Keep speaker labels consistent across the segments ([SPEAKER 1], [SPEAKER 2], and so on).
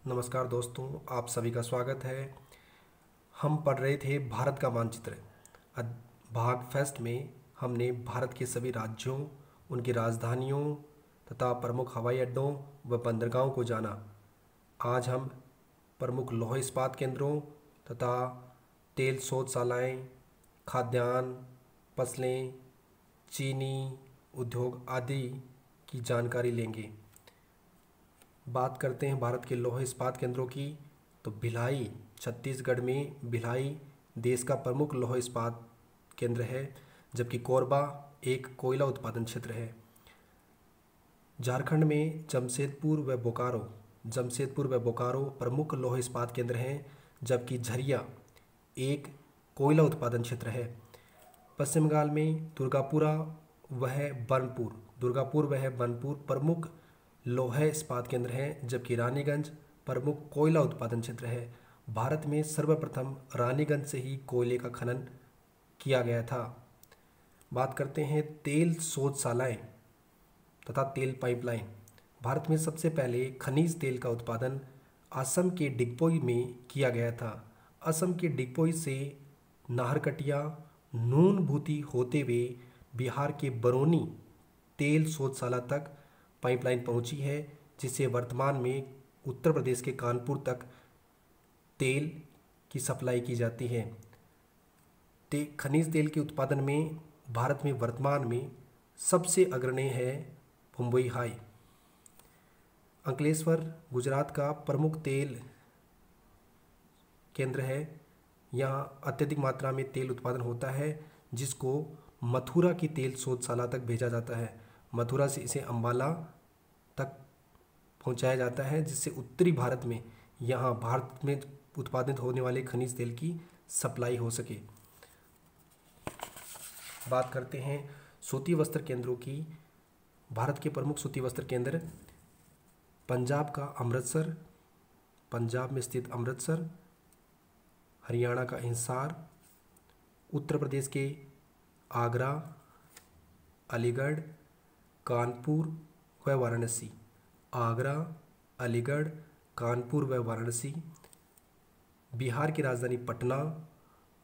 [SPEAKER 1] नमस्कार दोस्तों, आप सभी का स्वागत है। हम पढ़ रहे थे भारत का मानचित्र। भाग फेस्ट में हमने भारत के सभी राज्यों, उनकी राजधानियों तथा प्रमुख हवाई अड्डों व बंदरगाहों को जाना। आज हम प्रमुख लौह इस्पात केंद्रों तथा तेल शोधशालाएँ, खाद्यान्न, फसलें, चीनी उद्योग आदि की जानकारी लेंगे। बात करते हैं भारत के लौह इस्पात केंद्रों की, तो भिलाई, छत्तीसगढ़ में भिलाई देश का प्रमुख लौह इस्पात केंद्र है, जबकि कोरबा एक कोयला उत्पादन क्षेत्र है। झारखंड में जमशेदपुर व बोकारो प्रमुख लौह इस्पात केंद्र हैं, जबकि झरिया एक कोयला उत्पादन क्षेत्र है। पश्चिम बंगाल में दुर्गापुर वह बनपुर प्रमुख लौह इस्पात केंद्र हैं, जबकि रानीगंज प्रमुख कोयला उत्पादन क्षेत्र है। भारत में सर्वप्रथम रानीगंज से ही कोयले का खनन किया गया था। बात करते हैं तेल शोधशालाएँ तथा तेल पाइपलाइन। भारत में सबसे पहले खनिज तेल का उत्पादन असम के डिगबोई में किया गया था। असम के डिगबोई से नाहरकटिया नूनभूति होते हुए बिहार के बरौनी तेल शोधशाला तक पाइपलाइन पहुंची है, जिससे वर्तमान में उत्तर प्रदेश के कानपुर तक तेल की सप्लाई की जाती है। खनिज तेल के उत्पादन में भारत में वर्तमान में सबसे अग्रणी है मुंबई हाई। अंकलेश्वर गुजरात का प्रमुख तेल केंद्र है। यहाँ अत्यधिक मात्रा में तेल उत्पादन होता है, जिसको मथुरा की तेल शोधशाला तक भेजा जाता है। मथुरा से इसे अंबाला तक पहुँचाया जाता है, जिससे उत्तरी भारत में उत्पादित होने वाले खनिज तेल की सप्लाई हो सके। बात करते हैं सूती वस्त्र केंद्रों की। भारत के प्रमुख सूती वस्त्र केंद्र पंजाब में स्थित अमृतसर, हरियाणा का हिसार, उत्तर प्रदेश के आगरा, अलीगढ़, कानपुर व वाराणसी। बिहार की राजधानी पटना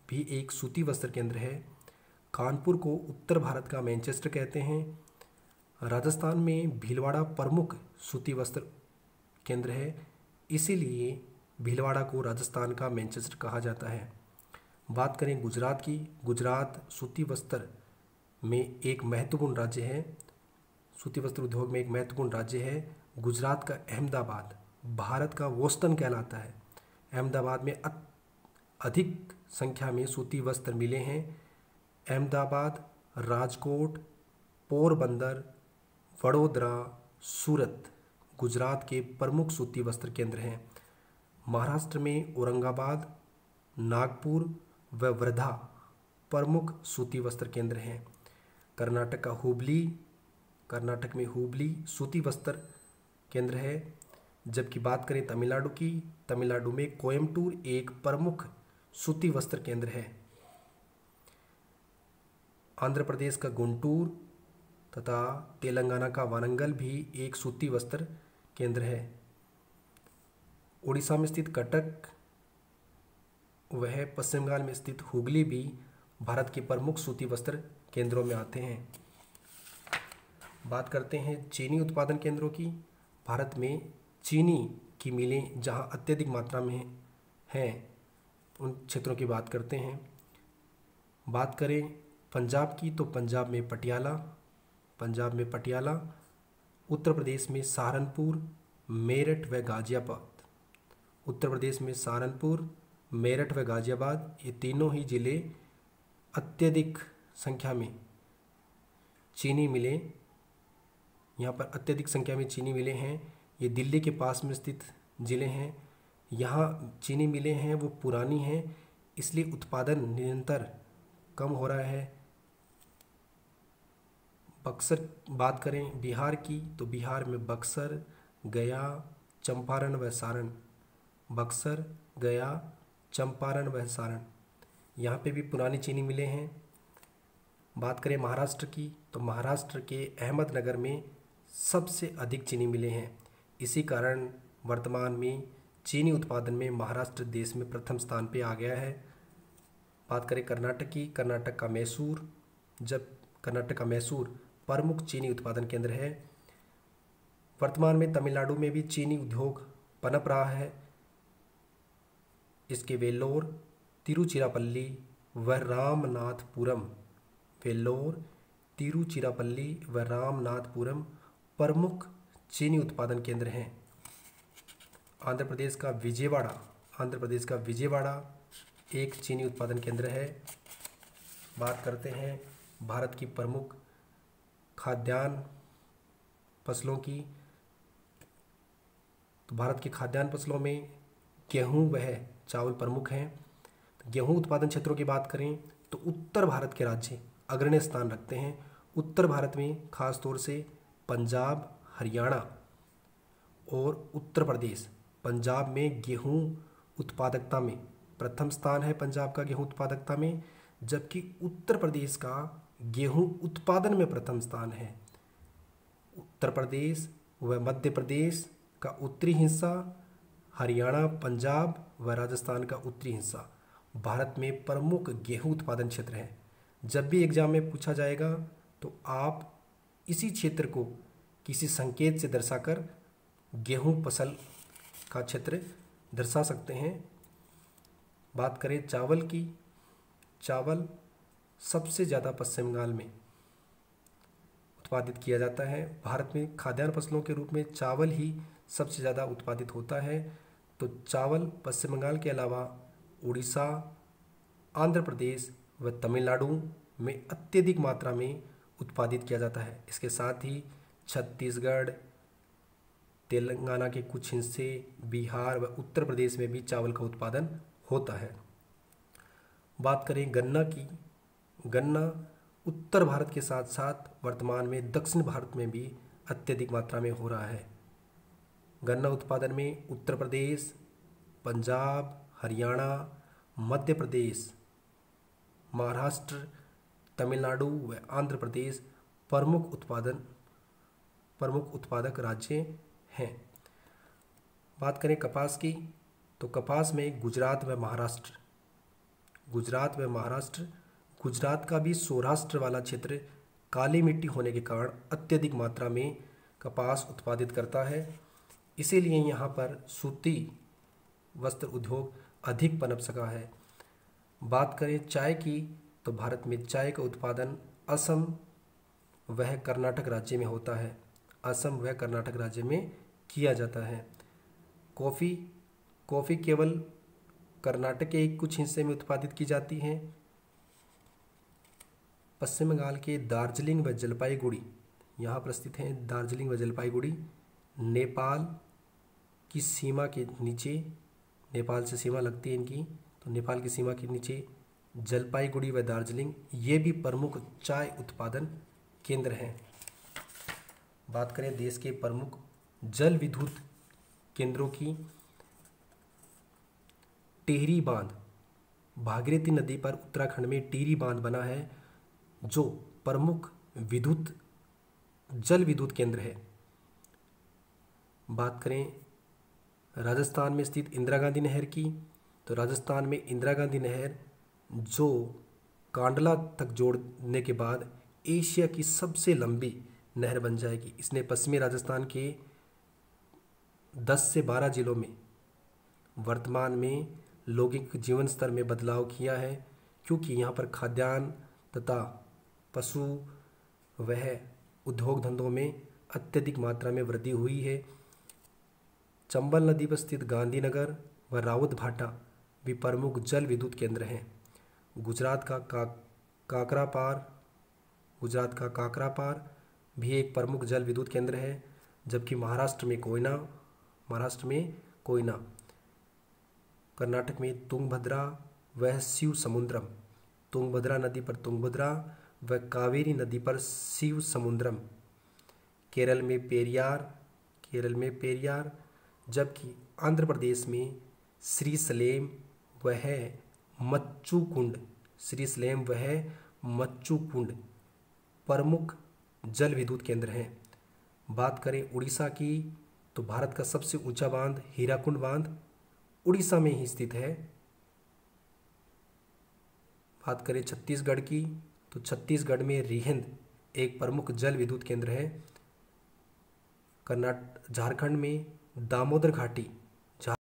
[SPEAKER 1] भी एक सूती वस्त्र केंद्र है। कानपुर को उत्तर भारत का मैनचेस्टर कहते हैं। राजस्थान में भीलवाड़ा प्रमुख सूती वस्त्र केंद्र है, इसीलिए भीलवाड़ा को राजस्थान का मैनचेस्टर कहा जाता है। बात करें गुजरात की। गुजरात सूती वस्त्र में एक महत्वपूर्ण राज्य है। सूती वस्त्र उद्योग में एक महत्वपूर्ण राज्य है। गुजरात का अहमदाबाद भारत का बोस्टन कहलाता है। अहमदाबाद में अधिक संख्या में सूती वस्त्र मिले हैं। अहमदाबाद, राजकोट, पोरबंदर, वडोदरा, सूरत गुजरात के प्रमुख सूती वस्त्र केंद्र हैं। महाराष्ट्र में औरंगाबाद, नागपुर व वर्धा प्रमुख सूती वस्त्र केंद्र हैं। कर्नाटक में हुबली सूती वस्त्र केंद्र है। जबकि बात करें तमिलनाडु की, तमिलनाडु में कोयम्बटूर एक प्रमुख सूती वस्त्र केंद्र है। आंध्र प्रदेश का गुंटूर तथा तेलंगाना का वारंगल भी एक सूती वस्त्र केंद्र है। उड़ीसा में स्थित कटक वह पश्चिम बंगाल में स्थित हुगली भी भारत के प्रमुख सूती वस्त्र केंद्रों में आते हैं। बात करते हैं चीनी उत्पादन केंद्रों की। भारत में चीनी की मिलें जहां अत्यधिक मात्रा में हैं, उन क्षेत्रों की बात करते हैं। बात करें पंजाब की, तो पंजाब में पटियाला, उत्तर प्रदेश में सहारनपुर, मेरठ व गाजियाबाद, ये तीनों ही जिले अत्यधिक संख्या में चीनी मिलें हैं। ये दिल्ली के पास में स्थित ज़िले हैं। यहाँ चीनी मिलें हैं वो पुरानी हैं, इसलिए उत्पादन निरंतर कम हो रहा है। बक्सर बात करें बिहार की, तो बिहार में बक्सर, गया, चंपारण व सारण यहाँ पे भी पुरानी चीनी मिलें हैं। बात करें महाराष्ट्र की, तो महाराष्ट्र के अहमदनगर में सबसे अधिक चीनी मिलें हैं। इसी कारण वर्तमान में चीनी उत्पादन में महाराष्ट्र देश में प्रथम स्थान पे आ गया है। बात करें कर्नाटक की, कर्नाटक का मैसूर, जब कर्नाटक का मैसूर प्रमुख चीनी उत्पादन केंद्र है। वर्तमान में तमिलनाडु में भी चीनी उद्योग पनप रहा है। इसके वेल्लोर, तिरुचिरापल्ली व रामनाथपुरम, वेल्लोर, तिरुचिरापल्ली व रामनाथपुरम प्रमुख चीनी उत्पादन केंद्र हैं। आंध्र प्रदेश का विजयवाड़ा, आंध्र प्रदेश का विजयवाड़ा एक चीनी उत्पादन केंद्र है। बात करते हैं भारत की प्रमुख खाद्यान्न फसलों की, तो भारत की खाद्यान्न फसलों में गेहूं वह चावल प्रमुख हैं। तो गेहूं उत्पादन क्षेत्रों की बात करें तो उत्तर भारत के राज्य अग्रणी स्थान रखते हैं। उत्तर भारत में खास तौर से पंजाब, हरियाणा और उत्तर प्रदेश। पंजाब में गेहूं उत्पादकता में प्रथम स्थान है, पंजाब का गेहूं उत्पादकता में, जबकि उत्तर प्रदेश का गेहूं उत्पादन में प्रथम स्थान है। उत्तर प्रदेश व मध्य प्रदेश का उत्तरी हिस्सा, हरियाणा, पंजाब व राजस्थान का उत्तरी हिस्सा भारत में प्रमुख गेहूं उत्पादन क्षेत्र हैं। जब भी एग्जाम में पूछा जाएगा तो आप इसी क्षेत्र को किसी संकेत से दर्शाकर गेहूं फसल का क्षेत्र दर्शा सकते हैं। बात करें चावल की, चावल सबसे ज़्यादा पश्चिम बंगाल में उत्पादित किया जाता है। भारत में खाद्यान्न फसलों के रूप में चावल ही सबसे ज़्यादा उत्पादित होता है। तो चावल पश्चिम बंगाल के अलावा उड़ीसा, आंध्र प्रदेश व तमिलनाडु में अत्यधिक मात्रा में उत्पादित किया जाता है। इसके साथ ही छत्तीसगढ़, तेलंगाना के कुछ हिस्से, बिहार व उत्तर प्रदेश में भी चावल का उत्पादन होता है। बात करें गन्ना की, गन्ना उत्तर भारत के साथ साथ वर्तमान में दक्षिण भारत में भी अत्यधिक मात्रा में हो रहा है। गन्ना उत्पादन में उत्तर प्रदेश, पंजाब, हरियाणा, मध्य प्रदेश, महाराष्ट्र, तमिलनाडु व आंध्र प्रदेश प्रमुख उत्पादक राज्य हैं। बात करें कपास की, तो कपास में गुजरात व महाराष्ट्र, गुजरात का भी सौराष्ट्र वाला क्षेत्र काली मिट्टी होने के कारण अत्यधिक मात्रा में कपास उत्पादित करता है। इसीलिए यहाँ पर सूती वस्त्र उद्योग अधिक पनप सका है। बात करें चाय की, तो भारत में चाय का उत्पादन असम वह कर्नाटक राज्य में होता है, असम वह कर्नाटक राज्य में किया जाता है। कॉफ़ी केवल कर्नाटक के कुछ हिस्से में उत्पादित की जाती है। पश्चिम बंगाल के दार्जिलिंग व जलपाईगुड़ी यहाँ पर स्थित हैं। दार्जिलिंग व जलपाईगुड़ी नेपाल की सीमा के नीचे, नेपाल से सीमा लगती है इनकी, तो नेपाल की सीमा के नीचे जलपाईगुड़ी व दार्जिलिंग ये भी प्रमुख चाय उत्पादन केंद्र हैं। बात करें देश के प्रमुख जल विद्युत केंद्रों की, टिहरी बांध, भागीरथी नदी पर उत्तराखंड में टिहरी बांध बना है जो प्रमुख जल विद्युत केंद्र है। बात करें राजस्थान में स्थित इंदिरा गांधी नहर की, तो राजस्थान में इंदिरा गांधी नहर जो कांडला तक जोड़ने के बाद एशिया की सबसे लंबी नहर बन जाएगी। इसने पश्चिमी राजस्थान के 10 से 12 जिलों में वर्तमान में लोगों के जीवन स्तर में बदलाव किया है, क्योंकि यहाँ पर खाद्यान्न तथा पशु वह उद्योग धंधों में अत्यधिक मात्रा में वृद्धि हुई है। चंबल नदी पर स्थित गांधीनगर व रावत भाटा भी प्रमुख जल विद्युत केंद्र हैं। गुजरात का काकरापार भी एक प्रमुख जल विद्युत केंद्र है, जबकि महाराष्ट्र में कोयना, कर्नाटक में तुंगभद्रा व शिव समुद्रम, तुंगभद्रा नदी पर तुंगभद्रा व कावेरी नदी पर शिव समुद्रम, केरल में पेरियार, जबकि आंध्र प्रदेश में श्रीसलेम वह मच्चू कुंड प्रमुख जल विद्युत केंद्र हैं। बात करें उड़ीसा की, तो भारत का सबसे ऊंचा बांध हीराकुंड बांध उड़ीसा में ही स्थित है। बात करें छत्तीसगढ़ की, तो छत्तीसगढ़ में रिहिंद एक प्रमुख जल विद्युत केंद्र है। झारखंड में दामोदर घाटी